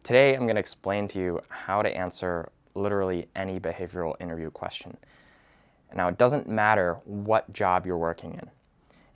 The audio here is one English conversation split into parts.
Today, I'm going to explain to you how to answer literally any behavioral interview question. Now, it doesn't matter what job you're working in.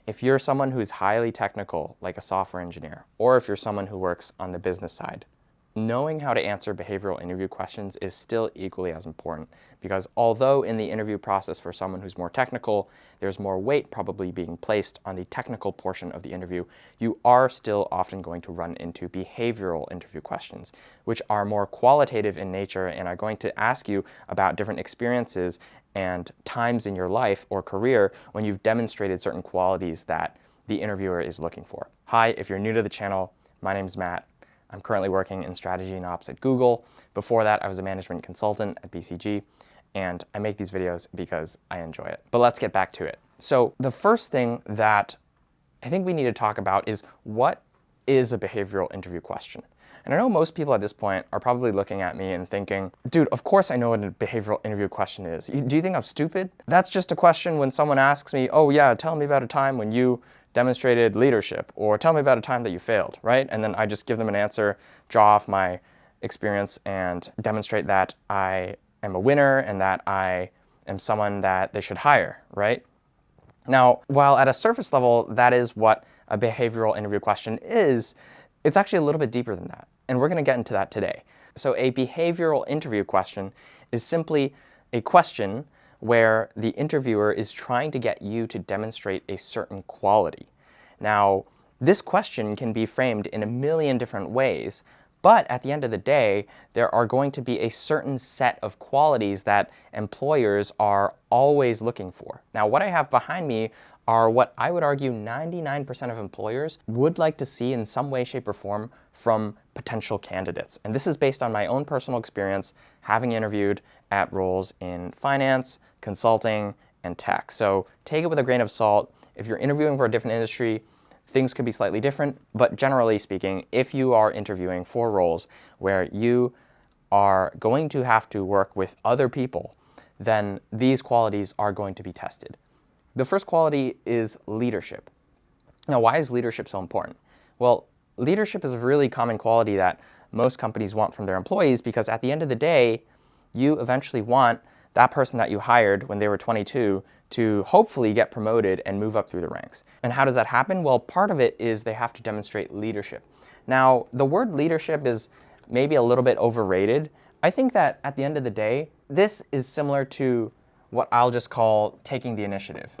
If you're someone who's highly technical, like a software engineer, or if you're someone who works on the business side, knowing how to answer behavioral interview questions is still equally as important, because although in the interview process for someone who's more technical, there's more weight probably being placed on the technical portion of the interview, you are still often going to run into behavioral interview questions, which are more qualitative in nature and are going to ask you about different experiences and times in your life or career when you've demonstrated certain qualities that the interviewer is looking for. Hi, if you're new to the channel, my name's Matt. I'm currently working in strategy and ops at Google. Before that, I was a management consultant at BCG, and I make these videos because I enjoy it. But let's get back to it. So the first thing that I think we need to talk about is, what is a behavioral interview question? And I know most people at this point are probably looking at me and thinking, dude, of course I know what a behavioral interview question is. Do you think I'm stupid? That's just a question when someone asks me, oh yeah, tell me about a time when you demonstrated leadership, or tell me about a time that you failed, right? And then I just give them an answer, draw off my experience, and demonstrate that I am a winner and that I am someone that they should hire, right? Now, while at a surface level, that is what a behavioral interview question is, it's actually a little bit deeper than that. And we're going to get into that today. So a behavioral interview question is simply a question where the interviewer is trying to get you to demonstrate a certain quality. Now, this question can be framed in a million different ways, but at the end of the day, there are going to be a certain set of qualities that employers are always looking for. Now, what I have behind me are what I would argue 99% of employers would like to see in some way, shape, or form from potential candidates. And this is based on my own personal experience having interviewed at roles in finance, consulting, and tech. So take it with a grain of salt. If you're interviewing for a different industry, things could be slightly different, but generally speaking, if you are interviewing for roles where you are going to have to work with other people, then these qualities are going to be tested. The first quality is leadership. Now, why is leadership so important? Well, leadership is a really common quality that most companies want from their employees, because at the end of the day, you eventually want that person that you hired when they were 22 to hopefully get promoted and move up through the ranks. And how does that happen? Well, part of it is they have to demonstrate leadership. Now, the word leadership is maybe a little bit overrated. I think that at the end of the day, this is similar to what I'll just call taking the initiative.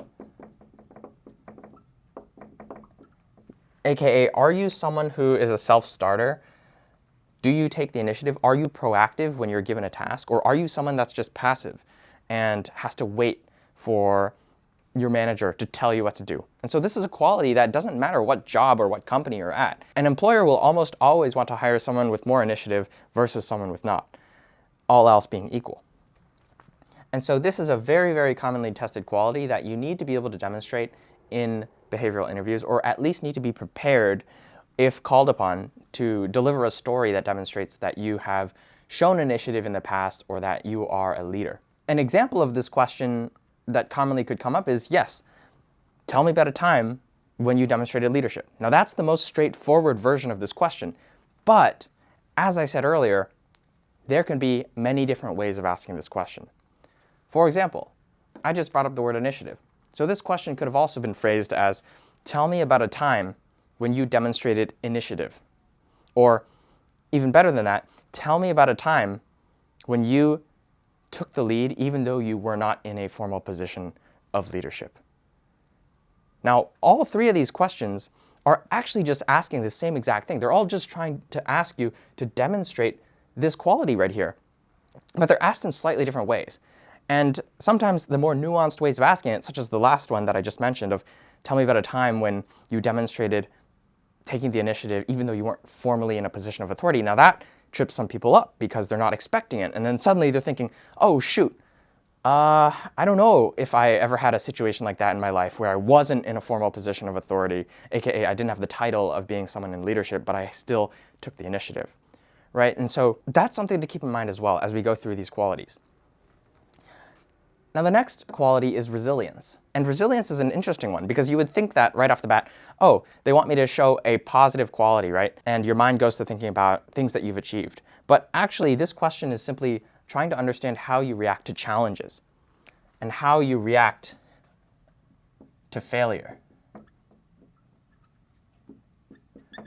AKA, are you someone who is a self-starter? Do you take the initiative? Are you proactive when you're given a task? Or are you someone that's just passive and has to wait for your manager to tell you what to do? And so this is a quality that doesn't matter what job or what company you're at. An employer will almost always want to hire someone with more initiative versus someone with not, all else being equal. And so this is a very, very commonly tested quality that you need to be able to demonstrate in behavioral interviews, or at least need to be prepared if called upon to deliver a story that demonstrates that you have shown initiative in the past or that you are a leader. An example of this question that commonly could come up is, yes, tell me about a time when you demonstrated leadership. Now, that's the most straightforward version of this question. But as I said earlier, there can be many different ways of asking this question. For example, I just brought up the word initiative. So this question could have also been phrased as, tell me about a time when you demonstrated initiative. Or even better than that, tell me about a time when you took the lead even though you were not in a formal position of leadership. Now, all three of these questions are actually just asking the same exact thing. They're all just trying to ask you to demonstrate this quality right here, but they're asked in slightly different ways. And sometimes the more nuanced ways of asking it, such as the last one that I just mentioned of, tell me about a time when you demonstrated taking the initiative even though you weren't formally in a position of authority. Now that trips some people up because they're not expecting it. And then suddenly they're thinking, oh shoot, I don't know if I ever had a situation like that in my life where I wasn't in a formal position of authority, aka I didn't have the title of being someone in leadership, but I still took the initiative, right? And so that's something to keep in mind as well as we go through these qualities. Now, the next quality is resilience. And resilience is an interesting one because you would think that right off the bat, oh, they want me to show a positive quality, right? And your mind goes to thinking about things that you've achieved. But actually, this question is simply trying to understand how you react to challenges and how you react to failure.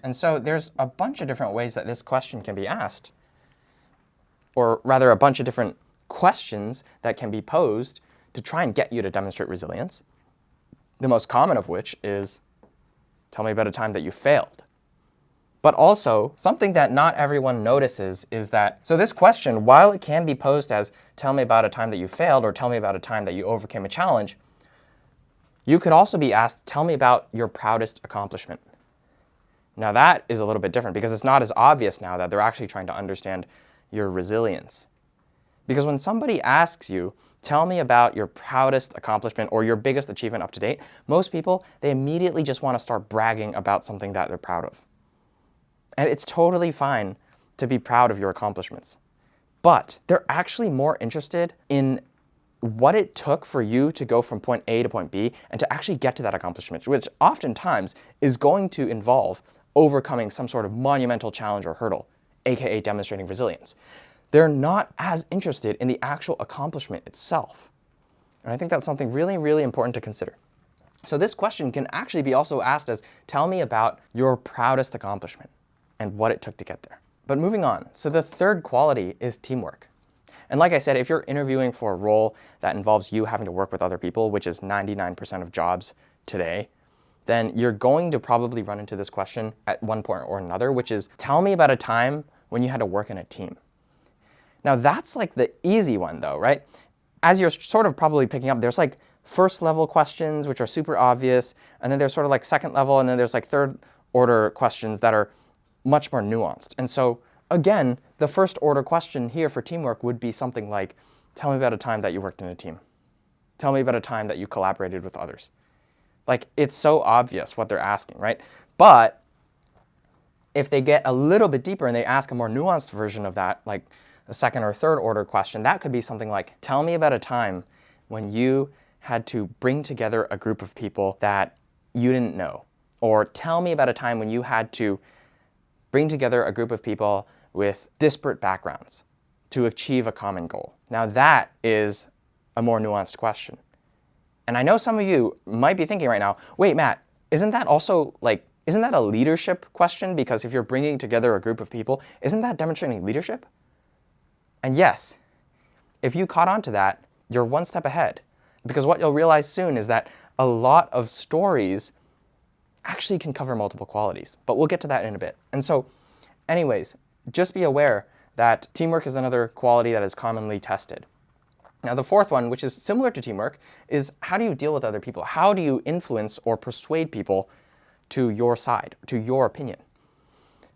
And so there's a bunch of different ways that this question can be asked, or rather a bunch of different questions that can be posed to try and get you to demonstrate resilience. The most common of which is, tell me about a time that you failed. But also, something that not everyone notices is that, so this question, while it can be posed as, tell me about a time that you failed, or tell me about a time that you overcame a challenge, you could also be asked, tell me about your proudest accomplishment. Now that is a little bit different because it's not as obvious now that they're actually trying to understand your resilience. Because when somebody asks you, tell me about your proudest accomplishment or your biggest achievement up to date, most people, they immediately just want to start bragging about something that they're proud of. And it's totally fine to be proud of your accomplishments. But they're actually more interested in what it took for you to go from point A to point B and to actually get to that accomplishment, which oftentimes is going to involve overcoming some sort of monumental challenge or hurdle, aka demonstrating resilience. They're not as interested in the actual accomplishment itself. And I think that's something really, really important to consider. So this question can actually be also asked as, tell me about your proudest accomplishment and what it took to get there. But moving on, so the third quality is teamwork. And like I said, if you're interviewing for a role that involves you having to work with other people, which is 99% of jobs today, then you're going to probably run into this question at one point or another, which is, tell me about a time when you had to work in a team. Now that's like the easy one though, right? As you're sort of probably picking up, there's like first level questions, which are super obvious, and then there's sort of like second level, and then there's like third order questions that are much more nuanced. And so again, the first order question here for teamwork would be something like, tell me about a time that you worked in a team. Tell me about a time that you collaborated with others. Like, it's so obvious what they're asking, right? But if they get a little bit deeper and they ask a more nuanced version of that, like a second or third order question, that could be something like, tell me about a time when you had to bring together a group of people that you didn't know. Or tell me about a time when you had to bring together a group of people with disparate backgrounds to achieve a common goal. Now that is a more nuanced question. And I know some of you might be thinking right now, wait, Matt, isn't that a leadership question? Because if you're bringing together a group of people, isn't that demonstrating leadership? And yes, if you caught on to that, you're one step ahead. Because what you'll realize soon is that a lot of stories actually can cover multiple qualities. But we'll get to that in a bit. And so anyways, just be aware that teamwork is another quality that is commonly tested. Now, the fourth one, which is similar to teamwork, is how do you deal with other people? How do you influence or persuade people to your side, to your opinion?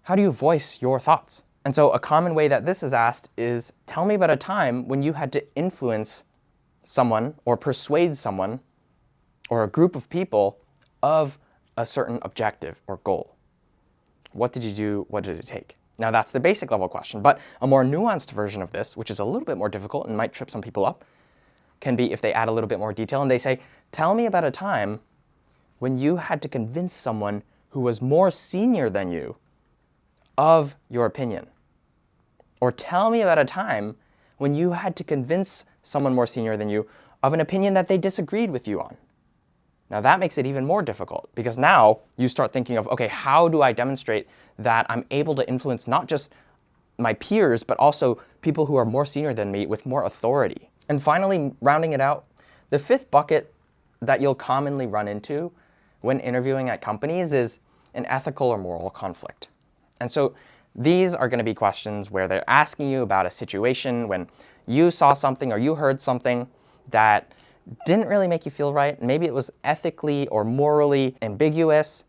How do you voice your thoughts? And so a common way that this is asked is, tell me about a time when you had to influence someone or persuade someone or a group of people of a certain objective or goal. What did you do? What did it take? Now that's the basic level question, but a more nuanced version of this, which is a little bit more difficult and might trip some people up, can be if they add a little bit more detail and they say, tell me about a time when you had to convince someone who was more senior than you of your opinion. Or tell me about a time when you had to convince someone more senior than you of an opinion that they disagreed with you on. Now that makes it even more difficult because now you start thinking of, okay, how do I demonstrate that I'm able to influence not just my peers, but also people who are more senior than me with more authority? And finally, rounding it out, the fifth bucket that you'll commonly run into when interviewing at companies is an ethical or moral conflict. And so these are going to be questions where they're asking you about a situation when you saw something or you heard something that didn't really make you feel right. Maybe it was ethically or morally ambiguous,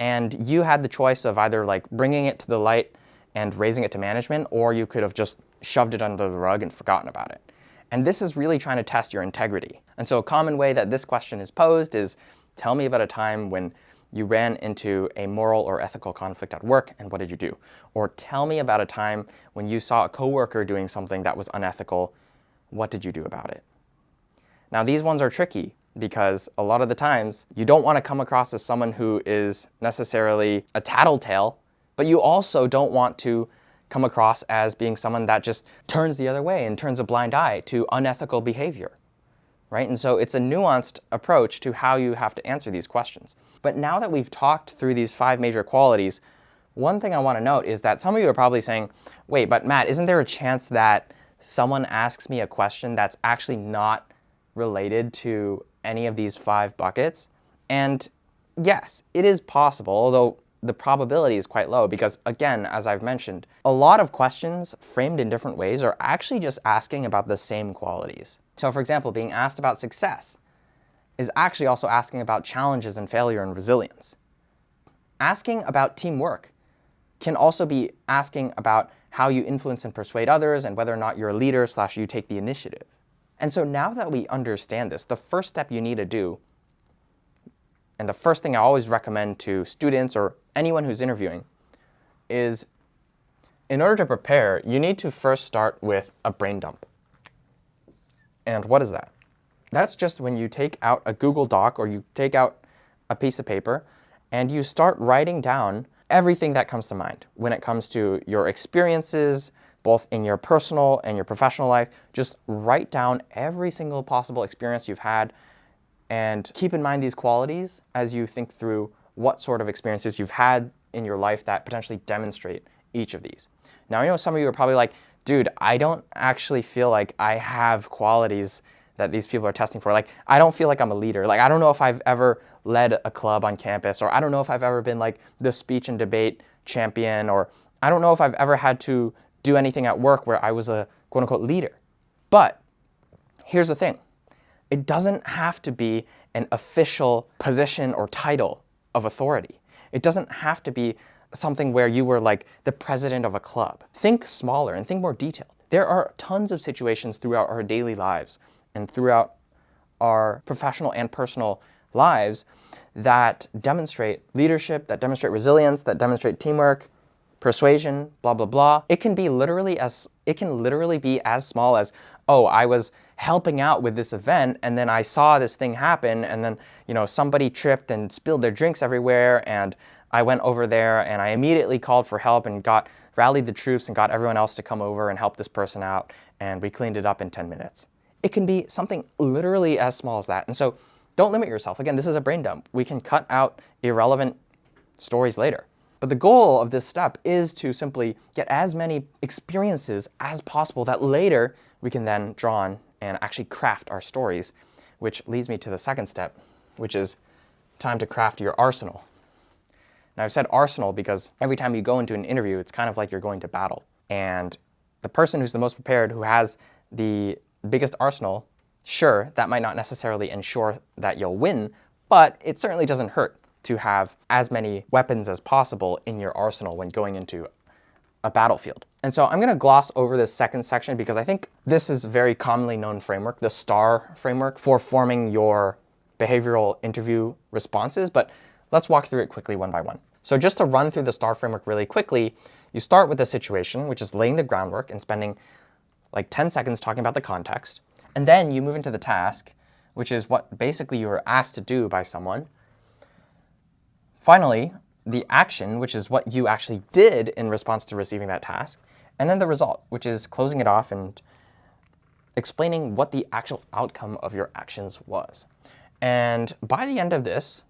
and you had the choice of either like bringing it to the light and raising it to management, or you could have just shoved it under the rug and forgotten about it. And this is really trying to test your integrity. And so a common way that this question is posed is, tell me about a time when you ran into a moral or ethical conflict at work, and what did you do? Or tell me about a time when you saw a coworker doing something that was unethical, what did you do about it? Now, these ones are tricky because a lot of the times you don't want to come across as someone who is necessarily a tattletale, but you also don't want to come across as being someone that just turns the other way and turns a blind eye to unethical behavior, right? And so it's a nuanced approach to how you have to answer these questions. But now that we've talked through these 5 major qualities, one thing I want to note is that some of you are probably saying, wait, but Matt, isn't there a chance that someone asks me a question that's actually not related to any of these 5 buckets? And yes, it is possible, although the probability is quite low because, again, as I've mentioned, a lot of questions framed in different ways are actually just asking about the same qualities. So, for example, being asked about success is actually also asking about challenges and failure and resilience. Asking about teamwork can also be asking about how you influence and persuade others and whether or not you're a leader / you take the initiative. And so now that we understand this, the first step you need to do, and the first thing I always recommend to students or anyone who's interviewing, is in order to prepare, you need to first start with a brain dump. And what is that? That's just when you take out a Google Doc or you take out a piece of paper and you start writing down everything that comes to mind when it comes to your experiences, both in your personal and your professional life. Just write down every single possible experience you've had and keep in mind these qualities as you think through what sort of experiences you've had in your life that potentially demonstrate each of these. Now, I know some of you are probably like, dude, I don't actually feel like I have qualities that these people are testing for. Like, I don't feel like I'm a leader. Like, I don't know if I've ever led a club on campus, or I don't know if I've ever been like the speech and debate champion, or I don't know if I've ever had to do anything at work where I was a quote unquote leader. But here's the thing. It doesn't have to be an official position or title of authority. It doesn't have to be something where you were like the president of a club. Think smaller and think more detailed. There are tons of situations throughout our daily lives and throughout our professional and personal lives that demonstrate leadership, that demonstrate resilience, that demonstrate teamwork, persuasion, blah, blah, blah. It can literally be as small as, oh, I was helping out with this event and then I saw this thing happen and then, somebody tripped and spilled their drinks everywhere and I went over there and I immediately called for help and rallied the troops and got everyone else to come over and help this person out, and we cleaned it up in 10 minutes. It can be something literally as small as that. And so don't limit yourself. Again, this is a brain dump. We can cut out irrelevant stories later. But the goal of this step is to simply get as many experiences as possible that later we can then draw on and actually craft our stories, which leads me to the second step, which is time to craft your arsenal. Now, I've said arsenal because every time you go into an interview, it's kind of like you're going to battle. And the person who's the most prepared, who has the biggest arsenal, sure, that might not necessarily ensure that you'll win, but it certainly doesn't hurt to have as many weapons as possible in your arsenal when going into a battlefield. And so I'm going to gloss over this second section because I think this is a very commonly known framework, the STAR framework, for forming your behavioral interview responses, but let's walk through it quickly one by one. So just to run through the STAR framework really quickly, you start with the situation, which is laying the groundwork and spending like 10 seconds talking about the context. And then you move into the task, which is what basically you were asked to do by someone. Finally, the action, which is what you actually did in response to receiving that task. And then the result, which is closing it off and explaining what the actual outcome of your actions was. And by the end of this,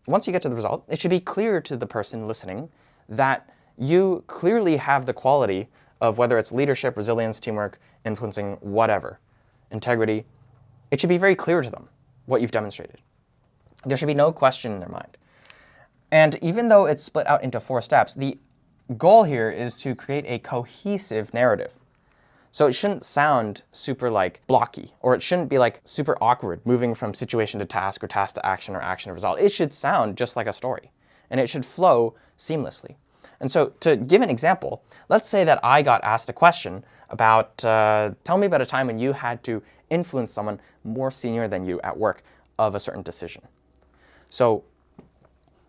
once you get to the result, it should be clear to the person listening that you clearly have the quality of whether it's leadership, resilience, teamwork, influencing, whatever, integrity. It should be very clear to them what you've demonstrated. There should be no question in their mind. And even though it's split out into 4 steps, the goal here is to create a cohesive narrative. So it shouldn't sound super like blocky, or it shouldn't be like super awkward moving from situation to task or task to action or action to result. It should sound just like a story, and it should flow seamlessly. And so to give an example, let's say that I got asked a question about, tell me about a time when you had to influence someone more senior than you at work of a certain decision. So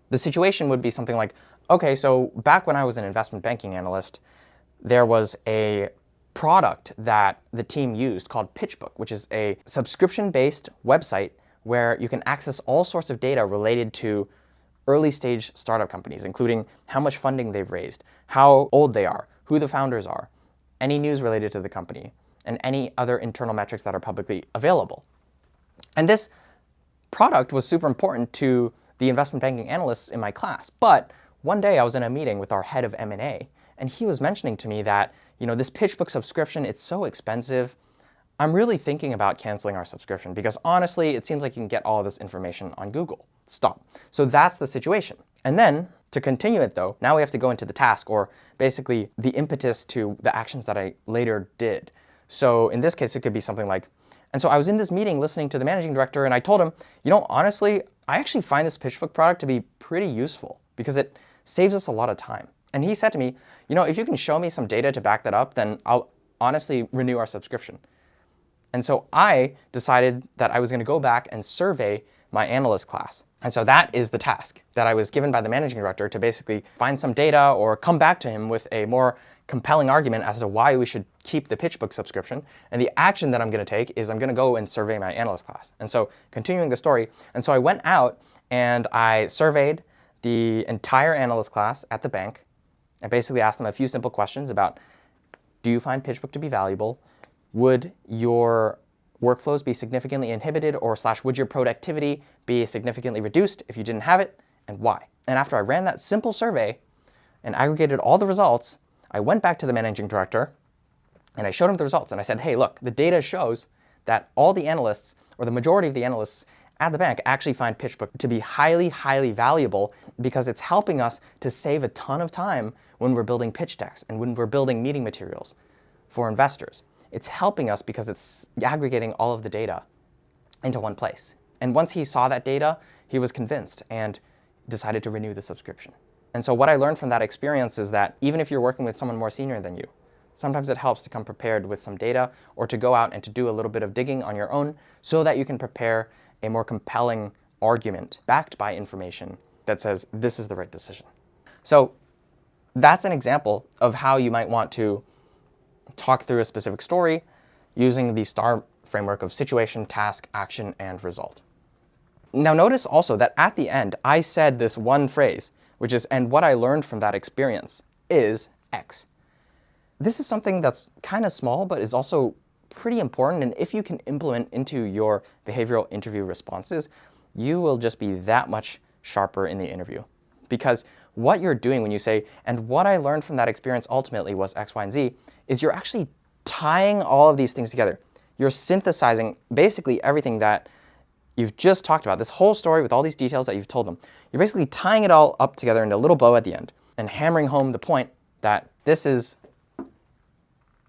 the situation would be something like, okay, so back when I was an investment banking analyst, there was a product that the team used called PitchBook, which is a subscription-based website where you can access all sorts of data related to early stage startup companies, including how much funding they've raised, how old they are, who the founders are, any news related to the company, and any other internal metrics that are publicly available. And this product was super important to the investment banking analysts in my class. But one day I was in a meeting with our head of M&A, and he was mentioning to me that, this PitchBook subscription, it's so expensive. I'm really thinking about canceling our subscription because honestly, it seems like you can get all of this information on Google. Stop. So that's the situation. And then to continue it though, now we have to go into the task, or basically the impetus to the actions that I later did. So in this case, it could be something like, and so I was in this meeting listening to the managing director, and I told him, honestly, I actually find this PitchBook product to be pretty useful because it saves us a lot of time. And he said to me, if you can show me some data to back that up, then I'll honestly renew our subscription. And so I decided that I was going to go back and survey my analyst class. And so that is the task that I was given by the managing director, to basically find some data or come back to him with a more compelling argument as to why we should keep the PitchBook subscription. And the action that I'm going to take is I'm going to go and survey my analyst class. And so continuing the story, and so I went out and I surveyed the entire analyst class at the bank. I basically asked them a few simple questions about, do you find PitchBook to be valuable? Would your workflows be significantly inhibited, or / would your productivity be significantly reduced if you didn't have it, and why? And after I ran that simple survey and aggregated all the results, I went back to the managing director and I showed him the results. And I said, hey, look, the data shows that all the analysts, or the majority of the analysts at the bank, actually find PitchBook to be highly, highly valuable because it's helping us to save a ton of time when we're building pitch decks and when we're building meeting materials for investors. It's helping us because it's aggregating all of the data into one place. And once he saw that data, he was convinced and decided to renew the subscription. And so what I learned from that experience is that even if you're working with someone more senior than you, sometimes it helps to come prepared with some data, or to go out and to do a little bit of digging on your own so that you can prepare a more compelling argument backed by information that says this is the right decision. So that's an example of how you might want to talk through a specific story using the STAR framework of situation, task, action, and result. Now notice also that at the end, I said this one phrase, which is, and what I learned from that experience is X. This is something that's kind of small, but is also pretty important. And if you can implement into your behavioral interview responses, you will just be that much sharper in the interview. Because what you're doing when you say, and what I learned from that experience ultimately was X, Y, and Z, is you're actually tying all of these things together. You're synthesizing basically everything that you've just talked about, this whole story with all these details that you've told them. You're basically tying it all up together in a little bow at the end and hammering home the point that this is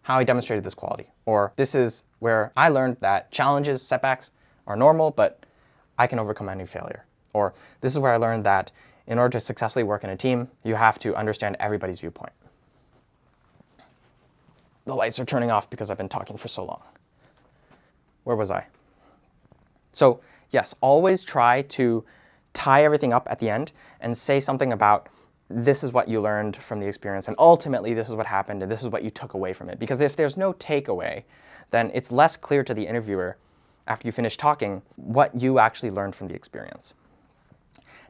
how I demonstrated this quality, or this is where I learned that challenges, setbacks are normal, but I can overcome any failure. Or this is where I learned that in order to successfully work in a team, you have to understand everybody's viewpoint. The lights are turning off because I've been talking for so long. Where was I? So yes, always try to tie everything up at the end and say something about this is what you learned from the experience, and ultimately this is what happened, and this is what you took away from it. Because if there's no takeaway, then it's less clear to the interviewer after you finish talking what you actually learned from the experience.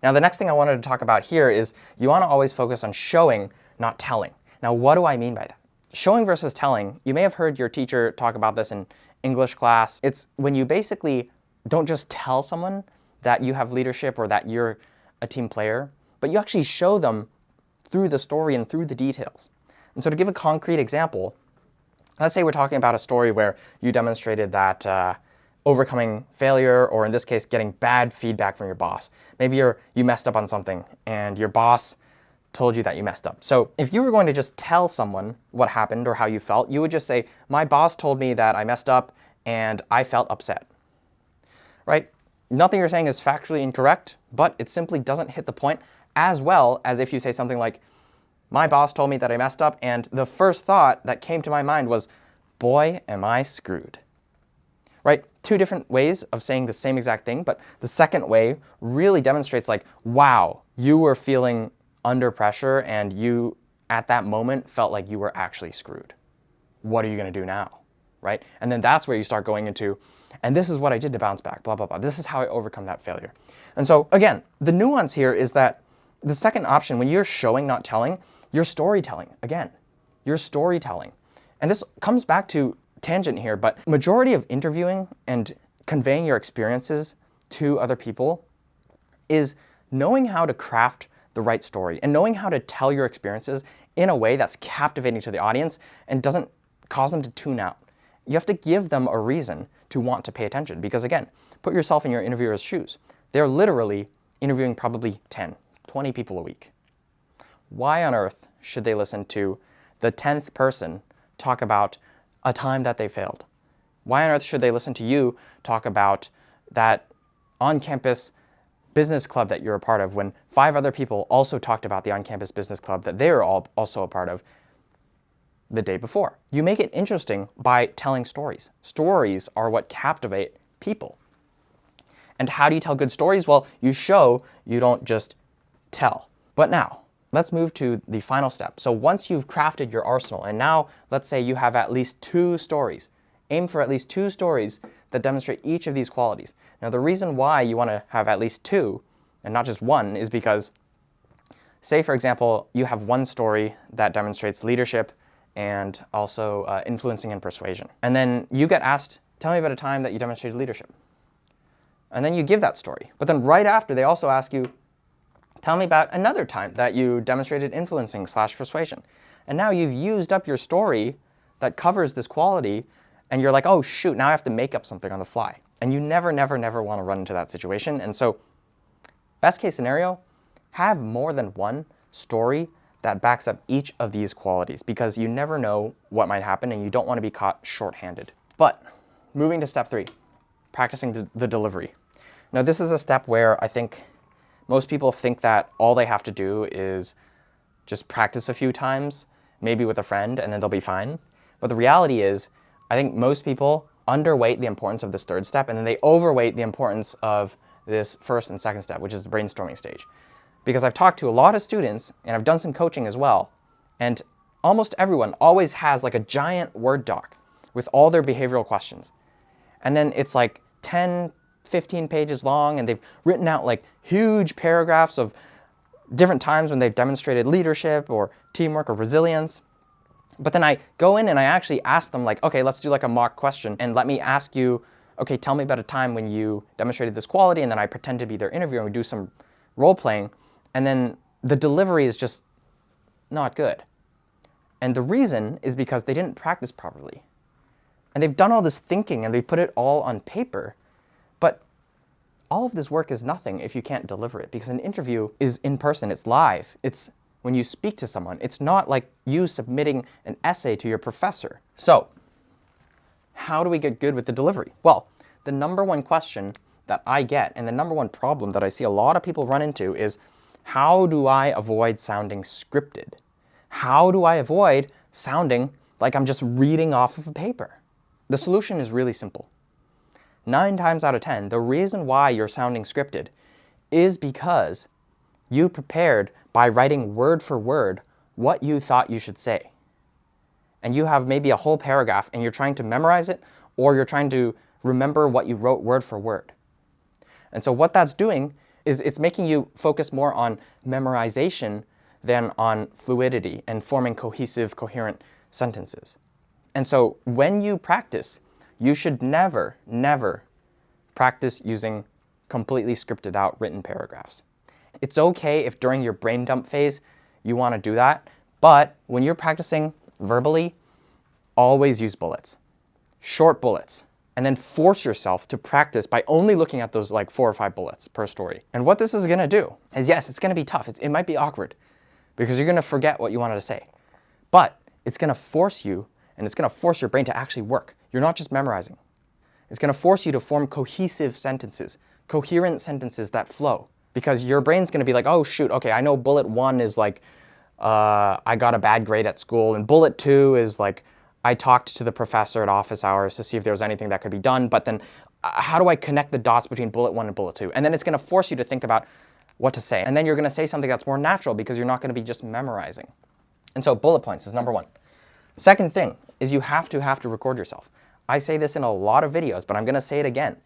Now, the next thing I wanted to talk about here is you want to always focus on showing, not telling. Now, what do I mean by that? Showing versus telling, you may have heard your teacher talk about this in English class. It's when you basically don't just tell someone that you have leadership or that you're a team player, but you actually show them through the story and through the details. And so to give a concrete example, let's say we're talking about a story where you demonstrated that overcoming failure, or in this case, getting bad feedback from your boss. Maybe you messed up on something and your boss told you that you messed up. So if you were going to just tell someone what happened or how you felt, you would just say, my boss told me that I messed up and I felt upset, right? Nothing you're saying is factually incorrect, but it simply doesn't hit the point as well as if you say something like, my boss told me that I messed up and the first thought that came to my mind was, boy, am I screwed. Right? Two different ways of saying the same exact thing, but the second way really demonstrates like, wow, you were feeling under pressure and you, at that moment, felt like you were actually screwed. what are you going to do now, right? And then that's where you start going into, and this is what I did to bounce back, blah, blah, blah. This is how I overcome that failure. And so again, the nuance here is that the second option, when you're showing, not telling, you're storytelling. Again, you're storytelling. And this comes back to tangent here, but majority of interviewing and conveying your experiences to other people is knowing how to craft the right story and knowing how to tell your experiences in a way that's captivating to the audience and doesn't cause them to tune out. You have to give them a reason to want to pay attention because, again, put yourself in your interviewer's shoes. They're literally interviewing probably 10, 20 people a week. Why on earth should they listen to the 10th person talk about a time that they failed? Why on earth should they listen to you talk about that on-campus business club that you're a part of when 5 other people also talked about the on-campus business club that they were also a part of the day before? You make it interesting by telling stories. Stories are what captivate people. And how do you tell good stories? Well, you show, you don't just tell. But now, let's move to the final step. So once you've crafted your arsenal, and now let's say you have at least 2 stories. Aim for at least 2 stories that demonstrate each of these qualities. Now, the reason why you want to have at least 2 and not just 1 is because, say, for example, you have 1 story that demonstrates leadership and also influencing and persuasion. And then you get asked, tell me about a time that you demonstrated leadership. And then you give that story. But then right after, they also ask you, tell me about another time that you demonstrated influencing/persuasion. And now you've used up your story that covers this quality, and you're like, oh shoot, now I have to make up something on the fly. And you never, never, never want to run into that situation. And so, best case scenario, have more than 1 story that backs up each of these qualities because you never know what might happen and you don't want to be caught short-handed. But moving to step 3, practicing the delivery. Now this is a step where I think most people think that all they have to do is just practice a few times, maybe with a friend, and then they'll be fine. But the reality is, I think most people underweight the importance of this 3rd step, and then they overweight the importance of this 1st and 2nd step, which is the brainstorming stage. Because I've talked to a lot of students, and I've done some coaching as well, and almost everyone always has like a giant Word doc with all their behavioral questions. And then it's like 10, 15 pages long, and they've written out like huge paragraphs of different times when they've demonstrated leadership or teamwork or resilience. But then I go in and I actually ask them like, okay, let's do like a mock question and let me ask you, okay, tell me about a time when you demonstrated this quality, and then I pretend to be their interviewer and we do some role playing, and then the delivery is just not good. And the reason is because they didn't practice properly. And they've done all this thinking and they put it all on paper, but all of this work is nothing if you can't deliver it, because an interview is in person, it's live, it's when you speak to someone. It's not like you submitting an essay to your professor. So, how do we get good with the delivery? Well, the number one question that I get and the number one problem that I see a lot of people run into is, how do I avoid sounding scripted? How do I avoid sounding like I'm just reading off of a paper? The solution is really simple. 9 times out of 10, the reason why you're sounding scripted is because you prepared by writing word for word what you thought you should say. And you have maybe a whole paragraph and you're trying to memorize it, or you're trying to remember what you wrote word for word. And so what that's doing is it's making you focus more on memorization than on fluidity and forming cohesive, coherent sentences. And so when you practice, you should never, never practice using completely scripted out written paragraphs. It's okay if during your brain dump phase you want to do that, but when you're practicing verbally, always use bullets, short bullets, and then force yourself to practice by only looking at those like 4 or 5 bullets per story. And what this is going to do is, yes, it's going to be tough. It might be awkward because you're going to forget what you wanted to say, but it's going to force you, and it's going to force your brain to actually work. You're not just memorizing. It's going to force you to form cohesive sentences, coherent sentences that flow, because your brain's going to be like, oh shoot, okay, I know bullet 1 is like, I got a bad grade at school, and bullet 2 is like, I talked to the professor at office hours to see if there was anything that could be done, but then how do I connect the dots between bullet 1 and bullet 2? And then it's going to force you to think about what to say. And then you're going to say something that's more natural because you're not going to be just memorizing. And so bullet points is number 1. Second thing is you have to record yourself. I say this in a lot of videos, but I'm going to say it again.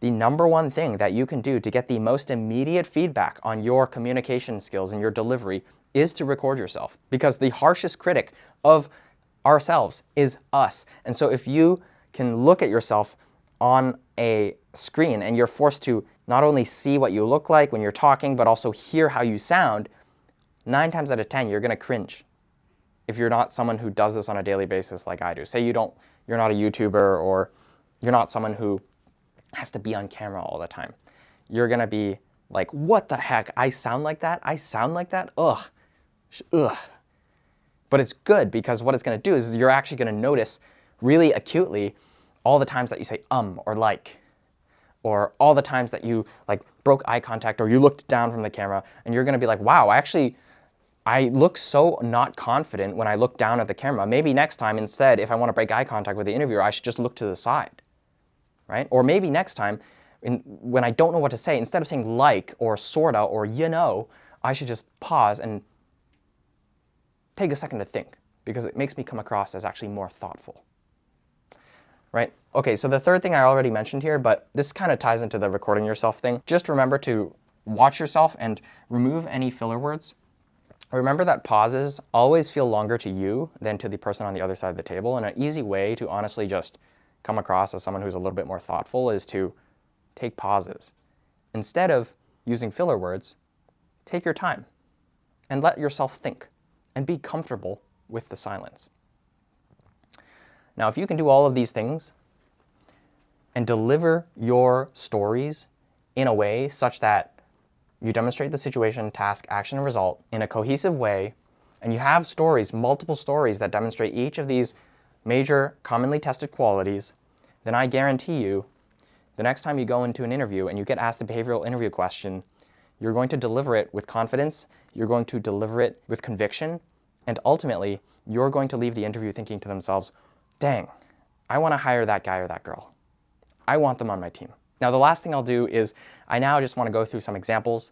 The number one thing that you can do to get the most immediate feedback on your communication skills and your delivery is to record yourself, because the harshest critic of ourselves is us. And so if you can look at yourself on a screen and you're forced to not only see what you look like when you're talking, but also hear how you sound, 9 times out of 10, you're going to cringe if you're not someone who does this on a daily basis like I do. Say you're not a YouTuber, or you're not someone who has to be on camera all the time. You're going to be like, what the heck? I sound like that? I sound like that? Ugh. Ugh. But it's good, because what it's going to do is you're actually going to notice really acutely all the times that you say or like, or all the times that you like broke eye contact or you looked down from the camera, and you're going to be like, wow, I look so not confident when I look down at the camera. Maybe next time instead, if I want to break eye contact with the interviewer, I should just look to the side, right? Or maybe next time when I don't know what to say, instead of saying like or sorta or I should just pause and take a second to think, because it makes me come across as actually more thoughtful, right? Okay, so the third thing I already mentioned here, but this kind of ties into the recording yourself thing. Just remember to watch yourself and remove any filler words. Remember that pauses always feel longer to you than to the person on the other side of the table, and an easy way to honestly just come across as someone who's a little bit more thoughtful is to take pauses. Instead of using filler words, take your time and let yourself think and be comfortable with the silence. Now, if you can do all of these things and deliver your stories in a way such that you demonstrate the situation, task, action, and result in a cohesive way, and you have stories, multiple stories that demonstrate each of these major commonly tested qualities, then I guarantee you, the next time you go into an interview and you get asked a behavioral interview question, you're going to deliver it with confidence, you're going to deliver it with conviction, and ultimately, you're going to leave the interview thinking to themselves, dang, I want to hire that guy or that girl. I want them on my team. Now, the last thing I'll do is I now just want to go through some examples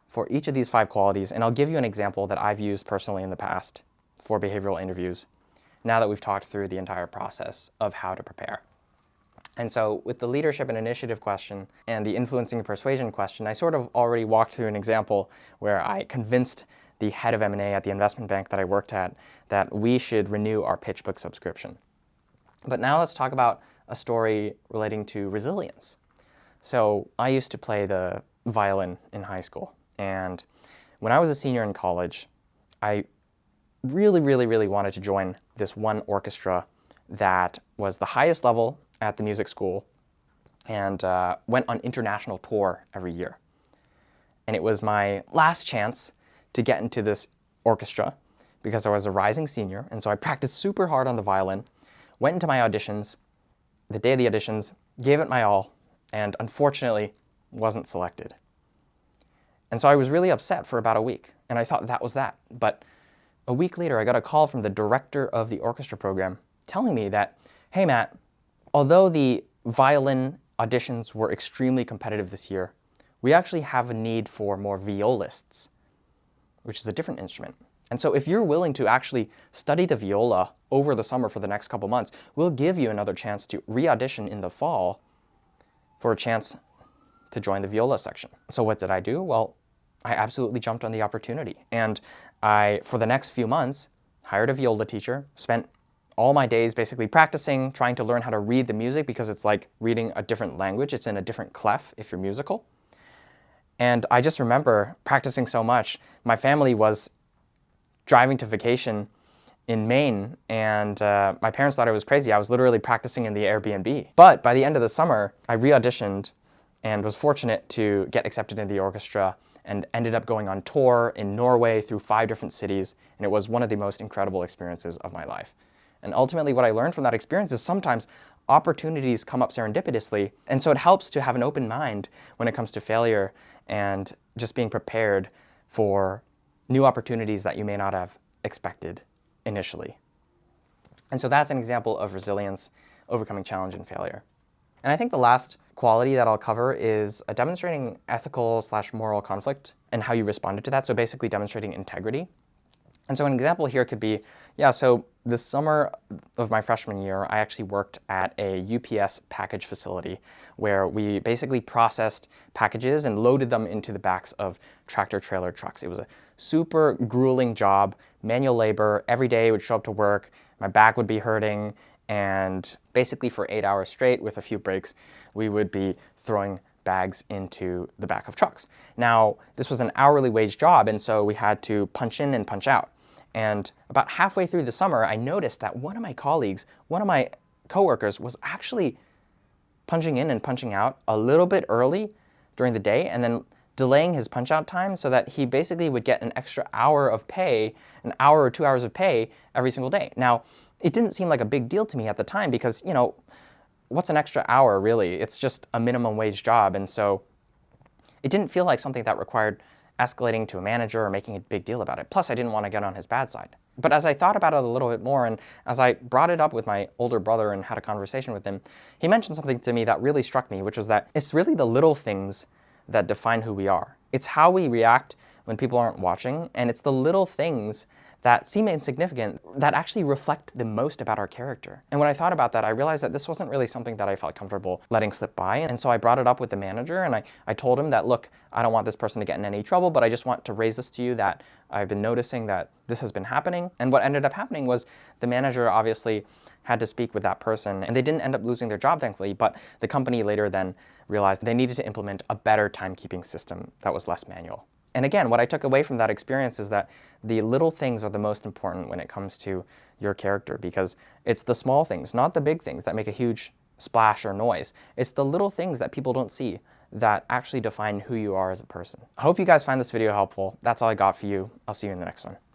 for each of these 5 qualities, and I'll give you an example that I've used personally in the past for behavioral interviews, now that we've talked through the entire process of how to prepare. And so with the leadership and initiative question and the influencing and persuasion question, I sort of already walked through an example where I convinced the head of M&A at the investment bank that I worked at that we should renew our PitchBook subscription. But now let's talk about a story relating to resilience. So I used to play the violin in high school, and when I was a senior in college, I really wanted to join this one orchestra that was the highest level at the music school and went on international tour every year. And it was my last chance to get into this orchestra because I was a rising senior, and so I practiced super hard on the violin, went into my auditions, the day of the auditions, gave it my all, and unfortunately wasn't selected. And so I was really upset for about a week, and I thought that was that. But a week later, I got a call from the director of the orchestra program telling me that, hey Matt, although the violin auditions were extremely competitive this year, we actually have a need for more violists, which is a different instrument. And so if you're willing to actually study the viola over the summer for the next couple months, we'll give you another chance to re-audition in the fall for a chance to join the viola section. So what did I do? Well, I absolutely jumped on the opportunity. And I, for the next few months, hired a viola teacher, spent all my days basically practicing, trying to learn how to read the music, because it's like reading a different language. It's in a different clef if you're musical. And I just remember practicing so much. My family was driving to vacation in Maine, and my parents thought I was crazy. I was literally practicing in the Airbnb. But by the end of the summer, I re-auditioned and was fortunate to get accepted in the orchestra and ended up going on tour in Norway through 5 different cities, and it was one of the most incredible experiences of my life. And ultimately, what I learned from that experience is sometimes opportunities come up serendipitously, and so it helps to have an open mind when it comes to failure and just being prepared for new opportunities that you may not have expected initially. And so that's an example of resilience, overcoming challenge and failure. And I think the last quality that I'll cover is demonstrating ethical/moral conflict and how you responded to that. So basically demonstrating integrity. And so an example here could be, yeah, so this summer of my freshman year, I actually worked at a UPS package facility where we basically processed packages and loaded them into the backs of tractor trailer trucks. It was a super grueling job, manual labor. Every day I would show up to work, my back would be hurting, and basically for 8 hours straight with a few breaks, we would be throwing bags into the back of trucks. Now, this was an hourly wage job, and so we had to punch in and punch out. And about halfway through the summer, I noticed that one of my colleagues, one of my coworkers, was actually punching in and punching out a little bit early during the day and then delaying his punch out time so that he basically would get an extra hour of pay, an hour or 2 hours of pay every single day. Now, it didn't seem like a big deal to me at the time because, you know, what's an extra hour really? It's just a minimum wage job. And so it didn't feel like something that required escalating to a manager or making a big deal about it. Plus, I didn't want to get on his bad side. But as I thought about it a little bit more, and as I brought it up with my older brother and had a conversation with him, he mentioned something to me that really struck me, which was that it's really the little things that define who we are. It's how we react when people aren't watching, and it's the little things that seem insignificant that actually reflect the most about our character. And when I thought about that, I realized that this wasn't really something that I felt comfortable letting slip by. And so I brought it up with the manager, and I told him that, look, I don't want this person to get in any trouble, but I just want to raise this to you that I've been noticing that this has been happening. And what ended up happening was the manager obviously had to speak with that person, and they didn't end up losing their job, thankfully, but the company later then realized they needed to implement a better timekeeping system that was less manual. And again, what I took away from that experience is that the little things are the most important when it comes to your character, because it's the small things, not the big things, that make a huge splash or noise. It's the little things that people don't see that actually define who you are as a person. I hope you guys find this video helpful. That's all I got for you. I'll see you in the next one.